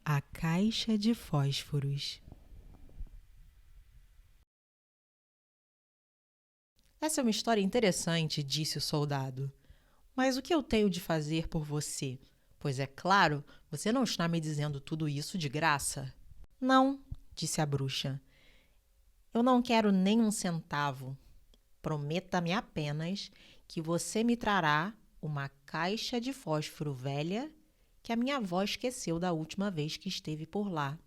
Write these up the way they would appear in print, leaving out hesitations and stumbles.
A caixa de fósforos. Essa é uma história interessante, disse o soldado. Mas o que eu tenho de fazer por você? Pois é claro, você não está me dizendo tudo isso de graça. Não, disse a bruxa. Eu não quero nem um centavo. Prometa-me apenas que você me trará uma caixa de fósforo velha que a minha avó esqueceu da última vez que esteve por lá.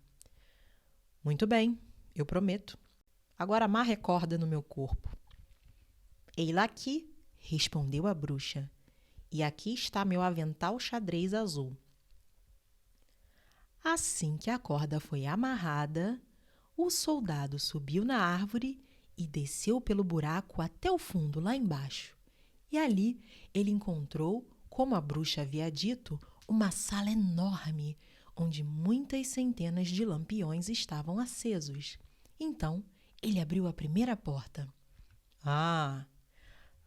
Muito bem, eu prometo. Agora amarre a corda no meu corpo. Ei-la aqui, respondeu a bruxa. E aqui está meu avental xadrez azul. Assim que a corda foi amarrada, o soldado subiu na árvore e desceu pelo buraco até o fundo, lá embaixo. E ali ele encontrou, como a bruxa havia dito, uma sala enorme, onde muitas centenas de lampiões estavam acesos. Então, ele abriu a primeira porta. Ah!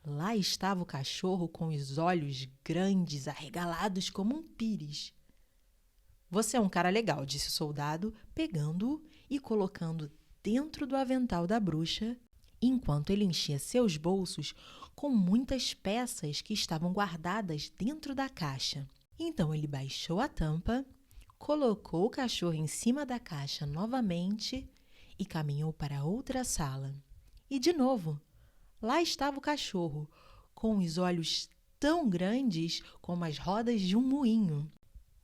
Lá estava o cachorro com os olhos grandes, arregalados como um pires. Você é um cara legal, disse o soldado, pegando-o e colocando dentro do avental da bruxa, enquanto ele enchia seus bolsos com muitas peças que estavam guardadas dentro da caixa. Então ele baixou a tampa, colocou o cachorro em cima da caixa novamente e caminhou para outra sala. E de novo, lá estava o cachorro, com os olhos tão grandes como as rodas de um moinho.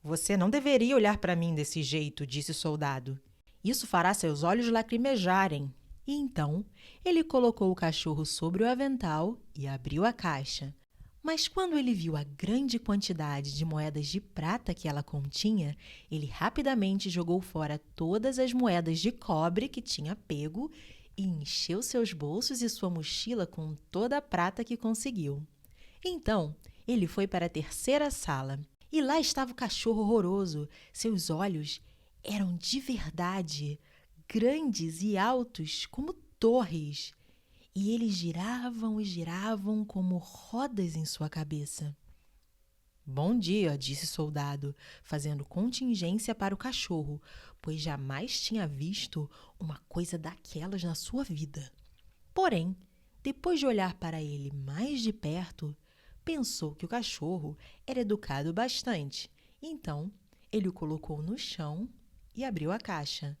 Você não deveria olhar para mim desse jeito, disse o soldado. Isso fará seus olhos lacrimejarem. E então ele colocou o cachorro sobre o avental e abriu a caixa. Mas quando ele viu a grande quantidade de moedas de prata que ela continha, ele rapidamente jogou fora todas as moedas de cobre que tinha pego e encheu seus bolsos e sua mochila com toda a prata que conseguiu. Então, ele foi para a terceira sala. E lá estava o cachorro horroroso. Seus olhos eram de verdade, grandes e altos como torres. E eles giravam e giravam como rodas em sua cabeça. Bom dia, disse o soldado, fazendo contingência para o cachorro, pois jamais tinha visto uma coisa daquelas na sua vida. Porém, depois de olhar para ele mais de perto, pensou que o cachorro era educado bastante. Então, ele o colocou no chão e abriu a caixa.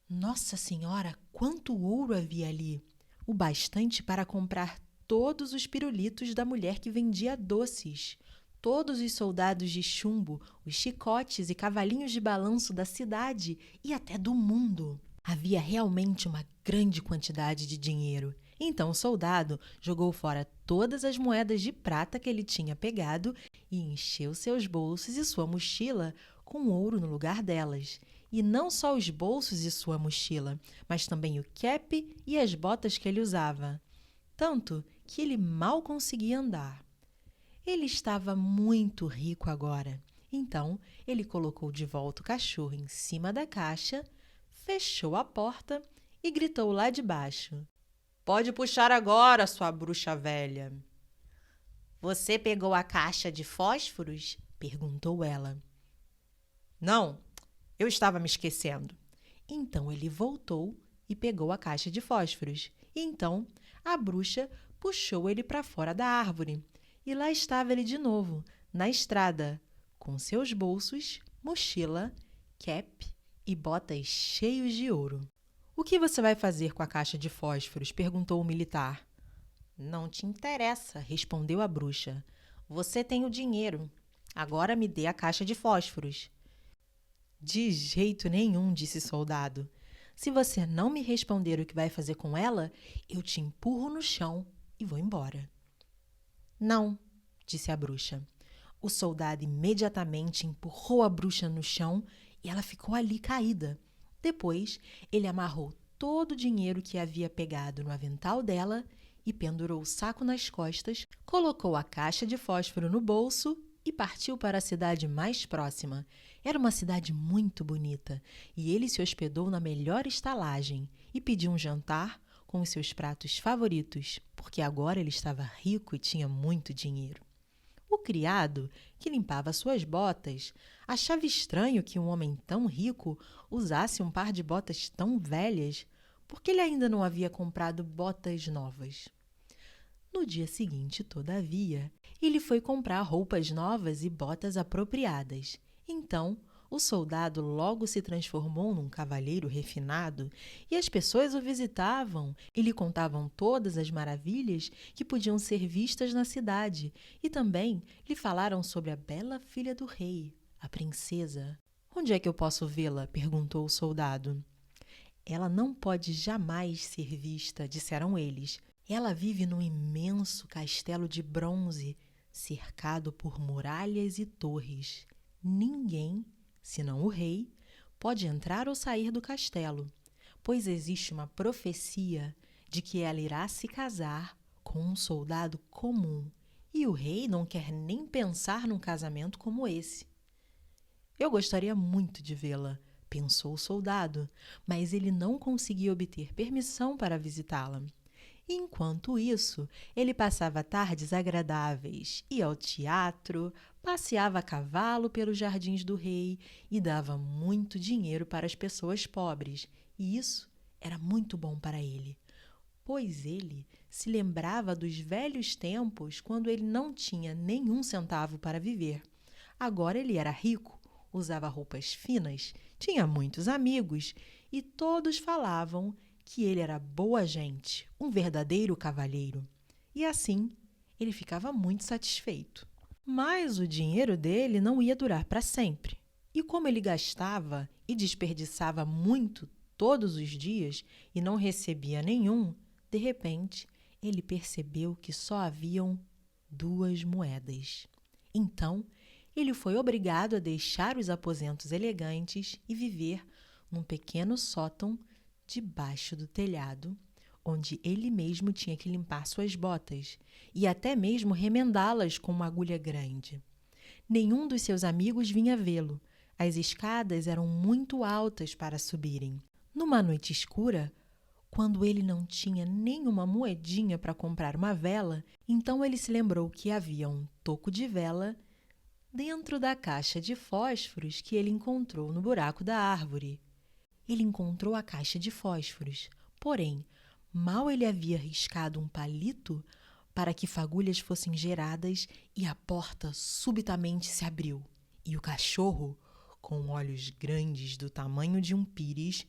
Nossa Senhora, quanto ouro havia ali! O bastante para comprar todos os pirulitos da mulher que vendia doces, todos os soldados de chumbo, os chicotes e cavalinhos de balanço da cidade e até do mundo. Havia realmente uma grande quantidade de dinheiro. Então o soldado jogou fora todas as moedas de prata que ele tinha pegado e encheu seus bolsos e sua mochila com ouro no lugar delas. E não só os bolsos e sua mochila, mas também o cap e as botas que ele usava. Tanto que ele mal conseguia andar. Ele estava muito rico agora. Então ele colocou de volta o cachorro em cima da caixa, fechou a porta e gritou lá de baixo. Pode puxar agora, sua bruxa velha. Você pegou a caixa de fósforos? Perguntou ela. Não, eu estava me esquecendo. Então ele voltou e pegou a caixa de fósforos. E então a bruxa puxou ele para fora da árvore. E lá estava ele de novo, na estrada, com seus bolsos, mochila, cap e botas cheios de ouro. O que você vai fazer com a caixa de fósforos? Perguntou o militar. Não te interessa, respondeu a bruxa. Você tem o dinheiro. Agora me dê a caixa de fósforos. De jeito nenhum, disse o soldado. Se você não me responder o que vai fazer com ela, eu te empurro no chão e vou embora. Não, disse a bruxa. O soldado imediatamente empurrou a bruxa no chão e ela ficou ali caída. Depois, ele amarrou todo o dinheiro que havia pegado no avental dela e pendurou o saco nas costas, colocou a caixa de fósforo no bolso e partiu para a cidade mais próxima. Era uma cidade muito bonita e ele se hospedou na melhor estalagem e pediu um jantar com os seus pratos favoritos, porque agora ele estava rico e tinha muito dinheiro. O criado, que limpava suas botas, achava estranho que um homem tão rico usasse um par de botas tão velhas, porque ele ainda não havia comprado botas novas. No dia seguinte, todavia, ele foi comprar roupas novas e botas apropriadas. Então, o soldado logo se transformou num cavalheiro refinado e as pessoas o visitavam e lhe contavam todas as maravilhas que podiam ser vistas na cidade e também lhe falaram sobre a bela filha do rei, a princesa. "Onde é que eu posso vê-la?" perguntou o soldado. "Ela não pode jamais ser vista", disseram eles. "Ela vive num imenso castelo de bronze, cercado por muralhas e torres. Ninguém, senão o rei, pode entrar ou sair do castelo, pois existe uma profecia de que ela irá se casar com um soldado comum, e o rei não quer nem pensar num casamento como esse." "Eu gostaria muito de vê-la", pensou o soldado, mas ele não conseguia obter permissão para visitá-la. Enquanto isso, ele passava tardes agradáveis, ia ao teatro, passeava a cavalo pelos jardins do rei e dava muito dinheiro para as pessoas pobres. E isso era muito bom para ele, pois ele se lembrava dos velhos tempos quando ele não tinha nenhum centavo para viver. Agora ele era rico, usava roupas finas, tinha muitos amigos e todos falavam que ele era boa gente, um verdadeiro cavalheiro. E assim, ele ficava muito satisfeito. Mas o dinheiro dele não ia durar para sempre. E como ele gastava e desperdiçava muito todos os dias e não recebia nenhum, de repente, ele percebeu que só haviam 2 moedas. Então, ele foi obrigado a deixar os aposentos elegantes e viver num pequeno sótão debaixo do telhado, onde ele mesmo tinha que limpar suas botas e até mesmo remendá-las com uma agulha grande. Nenhum dos seus amigos vinha vê-lo. As escadas eram muito altas para subirem. Numa noite escura, quando ele não tinha nenhuma moedinha para comprar uma vela, então ele se lembrou que havia um toco de vela dentro da caixa de fósforos que ele encontrou no buraco da árvore. Ele encontrou a caixa de fósforos, porém, mal ele havia riscado um palito para que fagulhas fossem geradas e a porta subitamente se abriu. E o cachorro, com olhos grandes do tamanho de um pires,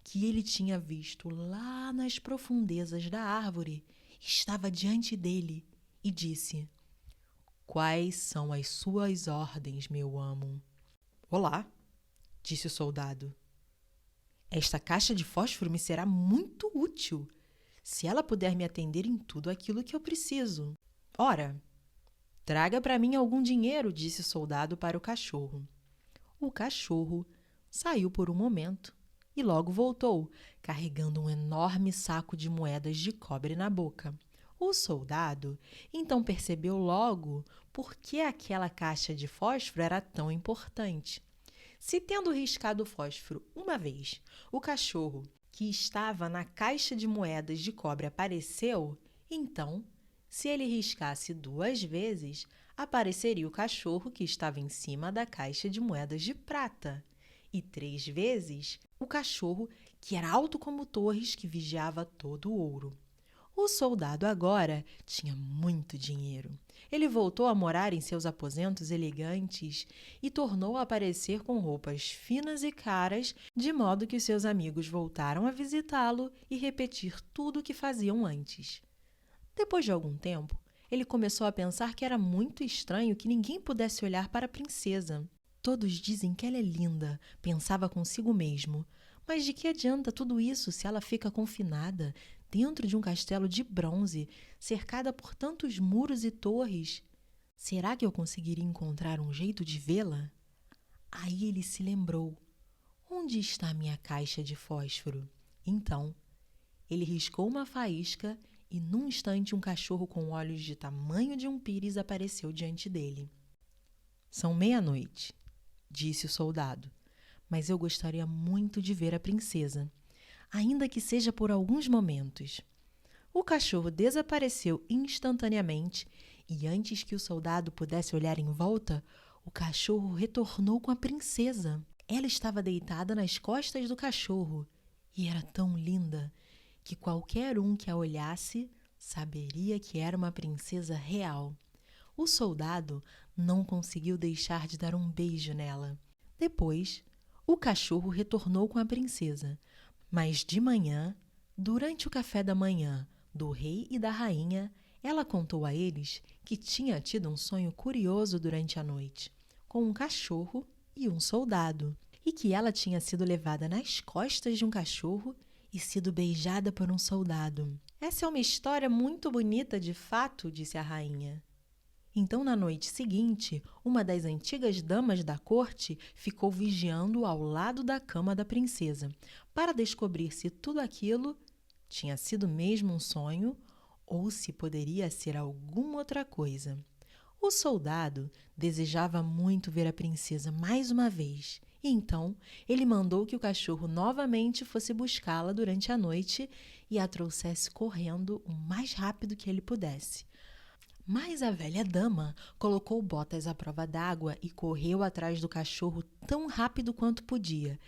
que ele tinha visto lá nas profundezas da árvore, estava diante dele e disse: "Quais são as suas ordens, meu amo?" "Olá", disse o soldado. "Esta caixa de fósforo me será muito útil, se ela puder me atender em tudo aquilo que eu preciso." "Ora, traga para mim algum dinheiro", disse o soldado para o cachorro. O cachorro saiu por um momento e logo voltou, carregando um enorme saco de moedas de cobre na boca. O soldado então percebeu logo por que aquela caixa de fósforo era tão importante. Se, tendo riscado o fósforo uma vez, o cachorro que estava na caixa de moedas de cobre apareceu, então, se ele riscasse 2 vezes, apareceria o cachorro que estava em cima da caixa de moedas de prata. E 3 vezes, o cachorro que era alto como torres, que vigiava todo o ouro. O soldado agora tinha muito dinheiro. Ele voltou a morar em seus aposentos elegantes e tornou a aparecer com roupas finas e caras, de modo que seus amigos voltaram a visitá-lo e repetir tudo o que faziam antes. Depois de algum tempo, ele começou a pensar que era muito estranho que ninguém pudesse olhar para a princesa. "Todos dizem que ela é linda", pensava consigo mesmo. "Mas de que adianta tudo isso se ela fica confinada dentro de um castelo de bronze, cercada por tantos muros e torres? Será que eu conseguiria encontrar um jeito de vê-la?" Aí ele se lembrou: "Onde está a minha caixa de fósforo?" Então, ele riscou uma faísca e, num instante, um cachorro com olhos de tamanho de um pires apareceu diante dele. "São 00:30, disse o soldado, "mas eu gostaria muito de ver a princesa, ainda que seja por alguns momentos." O cachorro desapareceu instantaneamente E antes que o soldado pudesse olhar em volta, o cachorro retornou com a princesa. Ela estava deitada nas costas do cachorro e era tão linda que qualquer um que a olhasse saberia que era uma princesa real. O soldado não conseguiu deixar de dar um beijo nela. Depois, o cachorro retornou com a princesa, mas de manhã, durante o café da manhã do rei e da rainha, ela contou a eles que tinha tido um sonho curioso durante a noite, com um cachorro e um soldado, e que ela tinha sido levada nas costas de um cachorro e sido beijada por um soldado. Essa é uma história muito bonita de fato, disse a rainha. Então, na noite seguinte, uma das antigas damas da corte ficou vigiando ao lado da cama da princesa, para descobrir se tudo aquilo tinha sido mesmo um sonho ou se poderia ser alguma outra coisa. O soldado desejava muito ver a princesa mais uma vez, e então ele mandou que o cachorro novamente fosse buscá-la durante a noite e a trouxesse correndo o mais rápido que ele pudesse. Mas a velha dama colocou botas à prova d'água e correu atrás do cachorro tão rápido quanto podia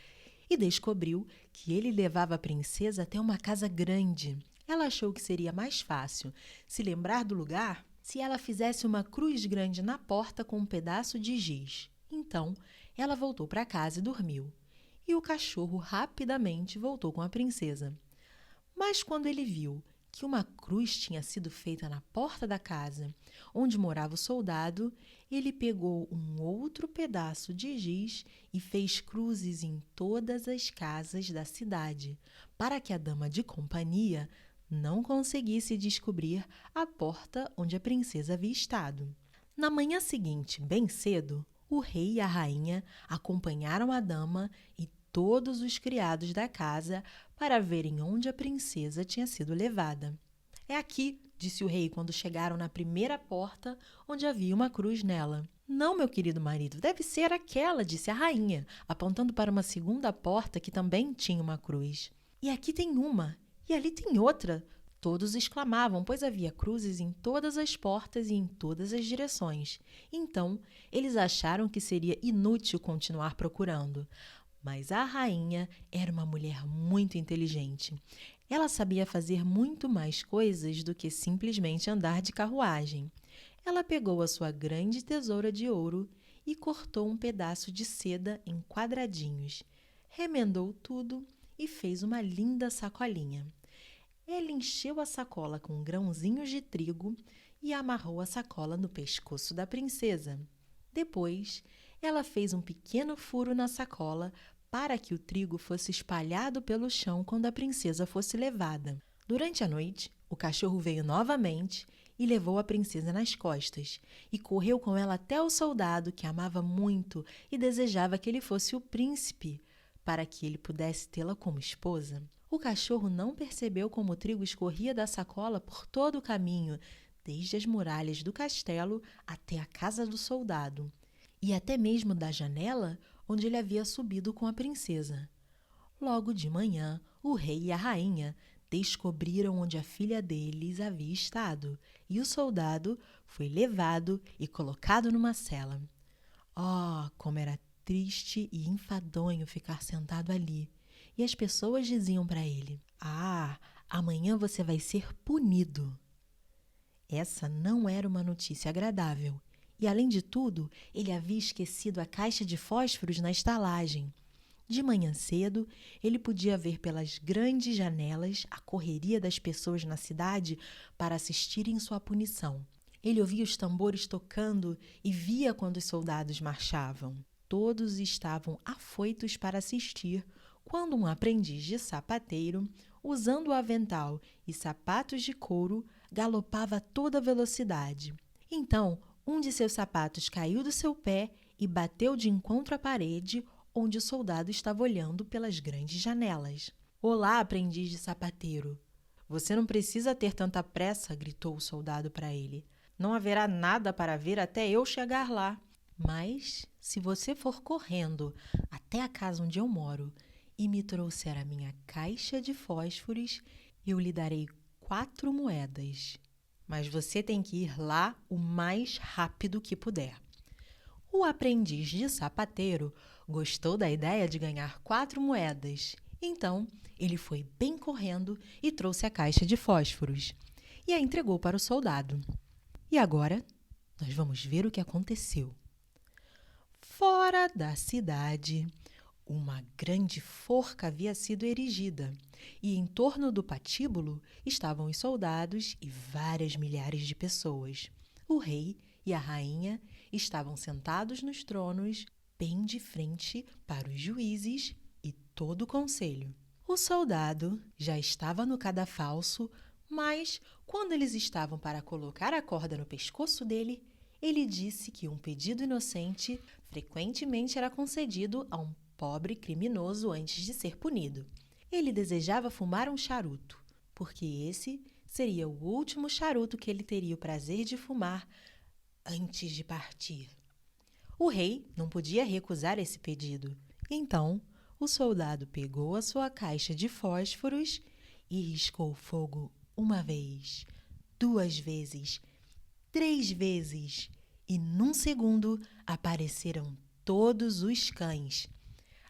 e descobriu que ele levava a princesa até uma casa grande. Ela achou que seria mais fácil se lembrar do lugar se ela fizesse uma cruz grande na porta com um pedaço de giz. Então, ela voltou para casa e dormiu. E o cachorro rapidamente voltou com a princesa. Mas quando ele viu que uma cruz tinha sido feita na porta da casa onde morava o soldado, ele pegou um outro pedaço de giz e fez cruzes em todas as casas da cidade, para que a dama de companhia não conseguisse descobrir a porta onde a princesa havia estado. Na manhã seguinte, bem cedo, o rei e a rainha acompanharam a dama e todos os criados da casa para verem onde a princesa tinha sido levada. É aqui, disse o rei quando chegaram na primeira porta onde havia uma cruz nela. Não, meu querido marido, deve ser aquela, disse a rainha, apontando para uma segunda porta que também tinha uma cruz. E aqui tem uma, e ali tem outra. Todos exclamavam, pois havia cruzes em todas as portas e em todas as direções. Então, eles acharam que seria inútil continuar procurando. Mas a rainha era uma mulher muito inteligente. Ela sabia fazer muito mais coisas do que simplesmente andar de carruagem. Ela pegou a sua grande tesoura de ouro e cortou um pedaço de seda em quadradinhos, remendou tudo e fez uma linda sacolinha. Ela encheu a sacola com grãozinhos de trigo e amarrou a sacola no pescoço da princesa. Depois, ela fez um pequeno furo na sacola para que o trigo fosse espalhado pelo chão quando a princesa fosse levada. Durante a noite, o cachorro veio novamente e levou a princesa nas costas e correu com ela até o soldado que amava muito e desejava que ele fosse o príncipe para que ele pudesse tê-la como esposa. O cachorro não percebeu como o trigo escorria da sacola por todo o caminho, desde as muralhas do castelo até a casa do soldado, e até mesmo da janela onde ele havia subido com a princesa. Logo de manhã, o rei e a rainha descobriram onde a filha deles havia estado, e o soldado foi levado e colocado numa cela. Oh, como era triste e enfadonho ficar sentado ali. E as pessoas diziam para ele: "Ah, amanhã você vai ser punido." Essa não era uma notícia agradável. E, além de tudo, ele havia esquecido a caixa de fósforos na estalagem. De manhã cedo, ele podia ver pelas grandes janelas a correria das pessoas na cidade para assistirem sua punição. Ele ouvia os tambores tocando e via quando os soldados marchavam. Todos estavam afoitos para assistir quando um aprendiz de sapateiro, usando o avental e sapatos de couro, galopava a toda velocidade. Então, um de seus sapatos caiu do seu pé e bateu de encontro à parede, onde o soldado estava olhando pelas grandes janelas. "Olá, aprendiz de sapateiro! Você não precisa ter tanta pressa", gritou o soldado para ele. "Não haverá nada para ver até eu chegar lá. Mas, se você for correndo até a casa onde eu moro e me trouxer a minha caixa de fósforos, eu lhe darei 4 moedas. mas você tem que ir lá o mais rápido que puder. O aprendiz de sapateiro gostou da ideia de ganhar 4 moedas. Então, ele foi bem correndo e trouxe a caixa de fósforos e a entregou para o soldado. E agora, nós vamos ver o que aconteceu. Fora da cidade, uma grande forca havia sido erigida, e em torno do patíbulo estavam os soldados e várias milhares de pessoas. O rei e a rainha estavam sentados nos tronos, bem de frente para os juízes e todo o conselho. O soldado já estava no cadafalso, mas quando eles estavam para colocar a corda no pescoço dele, ele disse que um pedido inocente frequentemente era concedido a um pobre criminoso antes de ser punido. Ele desejava fumar um charuto, porque esse seria o último charuto que ele teria o prazer de fumar antes de partir. O rei não podia recusar esse pedido. Então, o soldado pegou a sua caixa de fósforos e riscou fogo 1 vez, 2 vezes, 3 vezes, e num segundo apareceram todos os cães.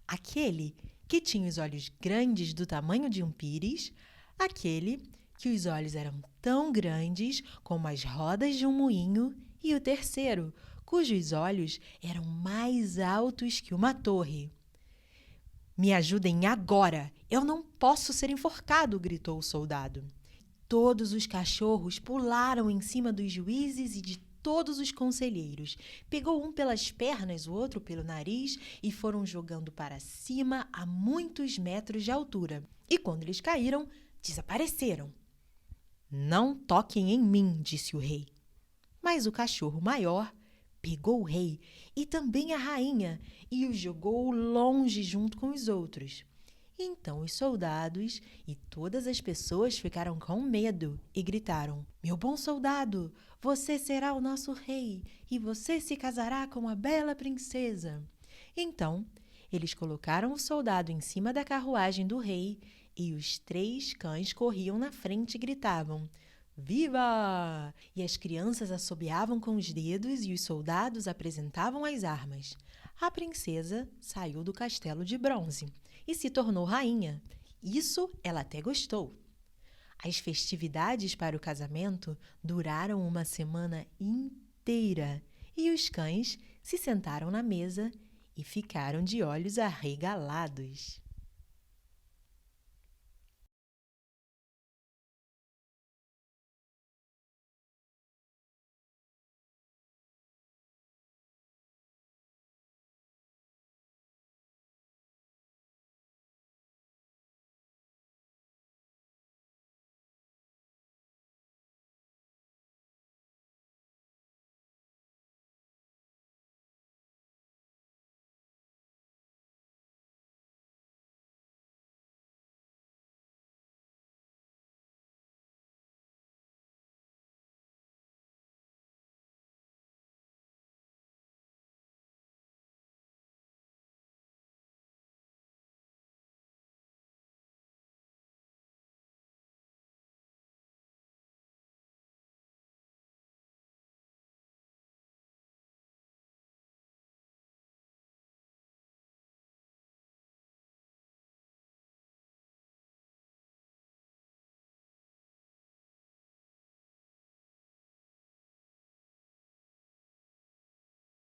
Aquele que tinha os olhos grandes do tamanho de um pires, aquele que os olhos eram tão grandes como as rodas de um moinho, e o terceiro, cujos olhos eram mais altos que uma torre. "Me ajudem agora! Eu não posso ser enforcado!" gritou o soldado. Todos os cachorros pularam em cima dos juízes e de todos os conselheiros. Pegou um pelas pernas, o outro pelo nariz e foram jogando para cima a muitos metros de altura. E quando eles caíram, desapareceram. "Não toquem em mim", disse o rei. Mas o cachorro maior pegou o rei e também a rainha e os jogou longe junto com os outros. Então os soldados e todas as pessoas ficaram com medo e gritaram: "Meu bom soldado, você será o nosso rei e você se casará com a bela princesa." Então eles colocaram o soldado em cima da carruagem do rei e os 3 cães corriam na frente e gritavam: "Viva!" E as crianças assobiavam com os dedos e os soldados apresentavam as armas. A princesa saiu do castelo de bronze e se tornou rainha. Isso ela até gostou. As festividades para o casamento duraram 1 semana inteira e os cães se sentaram na mesa e ficaram de olhos arregalados.